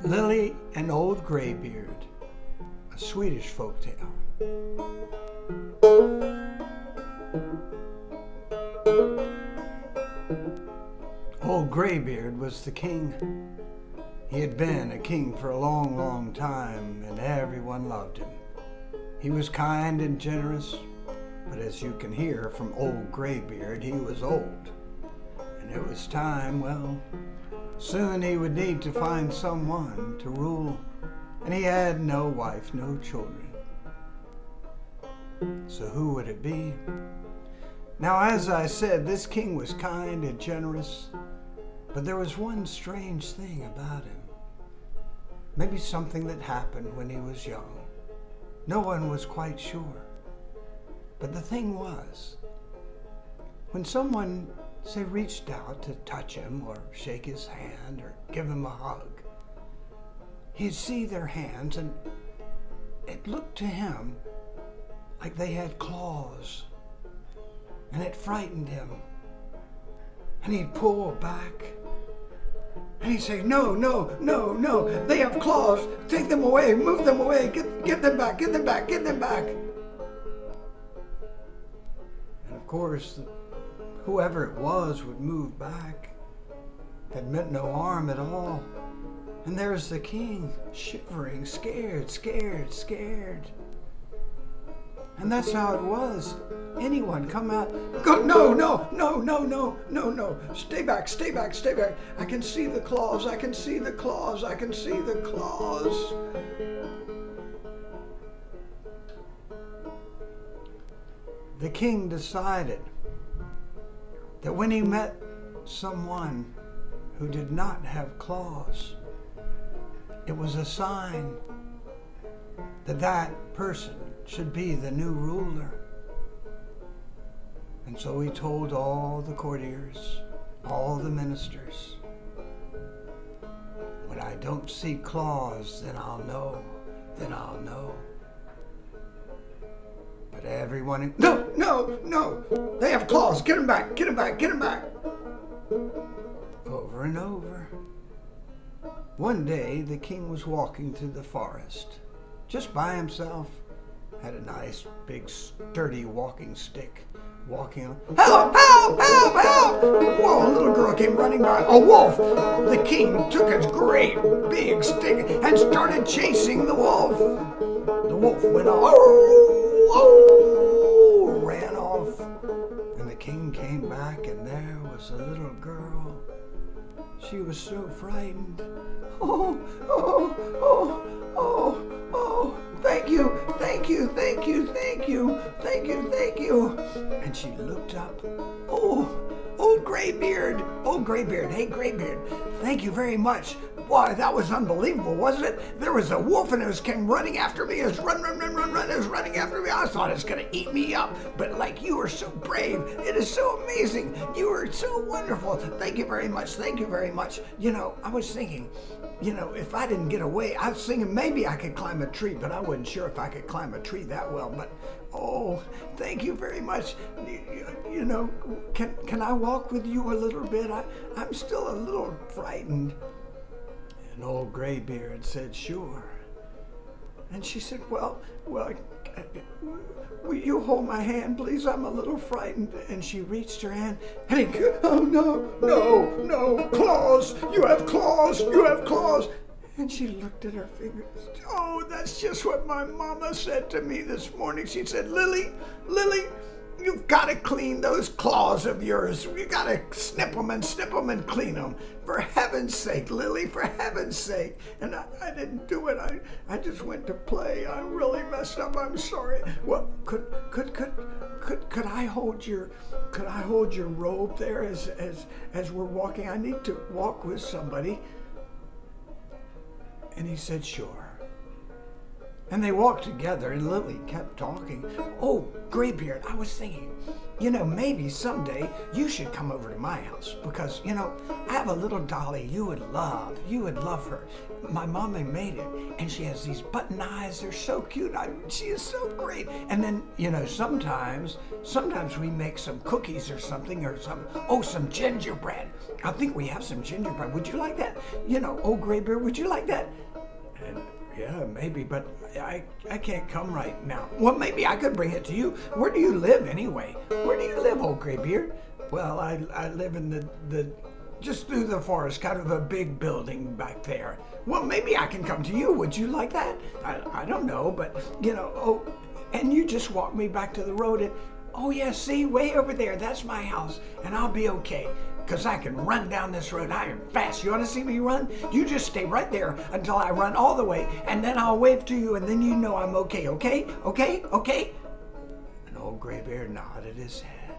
Lily and Old Graybeard, a Swedish folktale. Old Graybeard was the king. He had been a king for a long, long time, and everyone loved him. He was kind and generous, but as you can hear from Old Graybeard, he was old. And it was time, well, soon he would need to find someone to rule, and he had no wife, no children. So who would it be? Now, as I said, this king was kind and generous, but there was one strange thing about him. Maybe something that happened when he was young. No one was quite sure. But the thing was, when someone, say, reached out to touch him or shake his hand or give him a hug, he'd see their hands, and it looked to him like they had claws, and it frightened him. And he'd pull back, and he'd say, no, no, no, no, they have claws, take them away, move them away, get them back, get them back, get them back. And of course, whoever it was would move back. That meant no harm at all. And there's the king, shivering, scared, scared, scared. And that's how it was. Anyone come out, go, no, no, no, no, no, no, no. Stay back, stay back, stay back. I can see the claws, I can see the claws, I can see the claws. The king decided that when he met someone who did not have claws, it was a sign that that person should be the new ruler. And so he told all the courtiers, all the ministers, when I don't see claws, then I'll know, then I'll know. But everyone, no, no, no, they have claws, get them back, get them back, get them back. Over and over. One day the king was walking through the forest, just by himself, had a nice big sturdy walking stick, walking on. Help, help, help, help! Whoa, a little girl came running by. A wolf! The king took his great big stick and started chasing the wolf. The wolf went off, oh, ran off. And the king came back, and there was a little girl. She was so frightened. Oh, oh, oh, oh, oh. Thank you, thank you, thank you, thank you, thank you, thank you. And she looked up. Oh, Old Graybeard, Old Graybeard, hey Graybeard, thank you very much. Why, that was unbelievable, wasn't it? There was a wolf and it came running after me. It was run, it was running after me. I thought it was gonna eat me up, but like, you were so brave. It is so amazing. You were so wonderful. Thank you very much, thank you very much. You know, I was thinking, you know, if I didn't get away, I was thinking maybe I could climb a tree, but I wasn't sure if I could climb a tree that well. But, oh, thank you very much. You know, can I walk with you a little bit? I'm still a little frightened. And Old Graybeard said, sure. And she said, well, will you hold my hand, please? I'm a little frightened. And she reached her hand, and he, oh, no, no, no, claws, you have claws, you have claws. And she looked at her fingers. Oh, that's just what my mama said to me this morning. She said, Lily, Lily, you've got to clean those claws of yours. You got to snip them and clean them. For heaven's sake, Lily, for heaven's sake. And I didn't do it. I just went to play. I really messed up. I'm sorry. Well, could I hold your robe there as we're walking? I need to walk with somebody. And he said, sure. And they walked together, and Lily kept talking. Oh, Graybeard, I was thinking, maybe someday you should come over to my house because, I have a little dolly you would love. You would love her. My mama made it, and she has these button eyes. They're so cute. She is so great. And then, sometimes we make some cookies or something some gingerbread. I think we have some gingerbread. Would you like that? Old Graybeard, would you like that? And yeah, maybe, but I can't come right now. Well, maybe I could bring it to you. Where do you live anyway? Where do you live, Old Graybeard? Well, I live in the just through the forest, kind of a big building back there. Well, maybe I can come to you. Would you like that? I don't know, but and you just walk me back to the road and, oh yeah, see, way over there, that's my house, and I'll be okay. Because I can run down this road. I am fast. You want to see me run? You just stay right there until I run all the way, and then I'll wave to you, and then you know I'm okay, okay? Okay? Okay? And Old Graybeard nodded his head.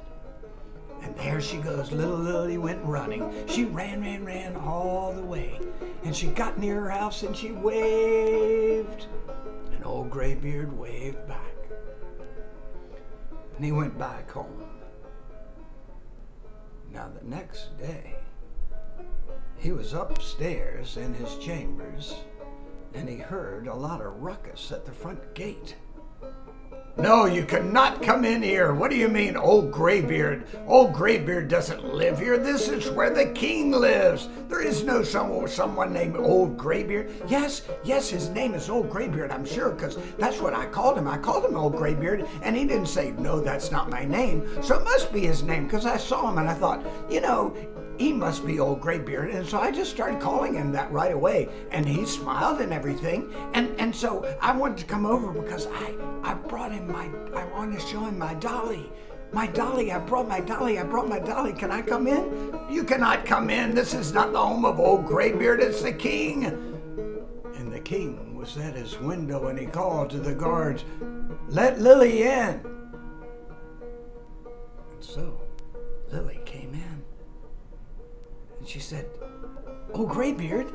And there she goes. Little Lily went running. She ran all the way. And she got near her house, and she waved. And Old Graybeard waved back. And he went back home. Now the next day, he was upstairs in his chambers, and he heard a lot of ruckus at the front gate. No, you cannot come in here. What do you mean, Old Graybeard? Old Graybeard doesn't live here. This is where the king lives. There is no someone named Old Graybeard. Yes, his name is Old Graybeard, I'm sure, because that's what I called him. I called him Old Graybeard, and he didn't say, no, that's not my name. So it must be his name, because I saw him, and I thought, he must be Old Graybeard. And so I just started calling him that right away. And he smiled and everything. And so I wanted to come over because I brought him I wanted to show him my dolly. My dolly, I brought my dolly. Can I come in? You cannot come in. This is not the home of Old Graybeard. It's the king. And the king was at his window, and he called to the guards, let Lily in. And so Lily came in. And she said, oh, Graybeard.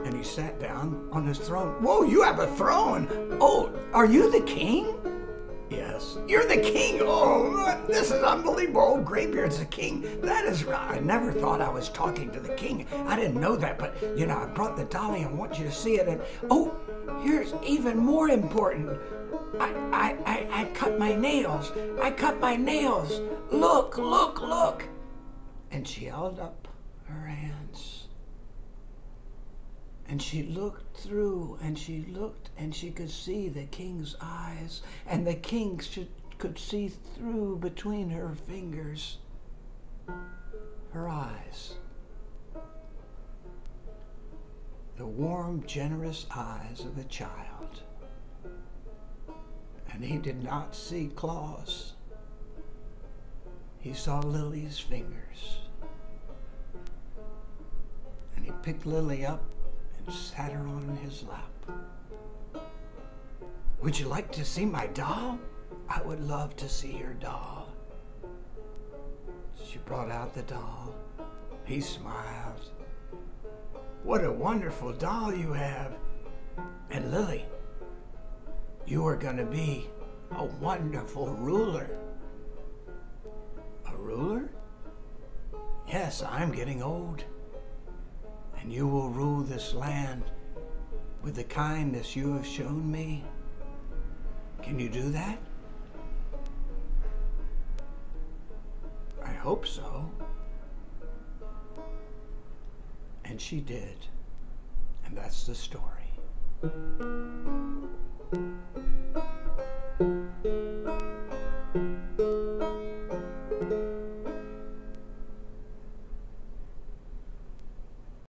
And he sat down on his throne. Whoa, you have a throne. Oh, are you the king? Yes. You're the king. Oh, this is unbelievable. Old Graybeard's the king. That is right. I never thought I was talking to the king. I didn't know that, but, I brought the dolly. I want you to see it. And, oh, here's even more important. I cut my nails. Look. And she held up her hands. And she looked through, and she looked, and she could see the king's eyes. And the king could see through between her fingers. Her eyes. The warm, generous eyes of a child. And he did not see claws. He saw Lily's fingers. And he picked Lily up and sat her on his lap. Would you like to see my doll? I would love to see your doll. She brought out the doll. He smiled. What a wonderful doll you have. And Lily, you are going to be a wonderful ruler. A ruler? Yes, I'm getting old. And you will rule this land with the kindness you have shown me. Can you do that? I hope so. And she did. And that's the story.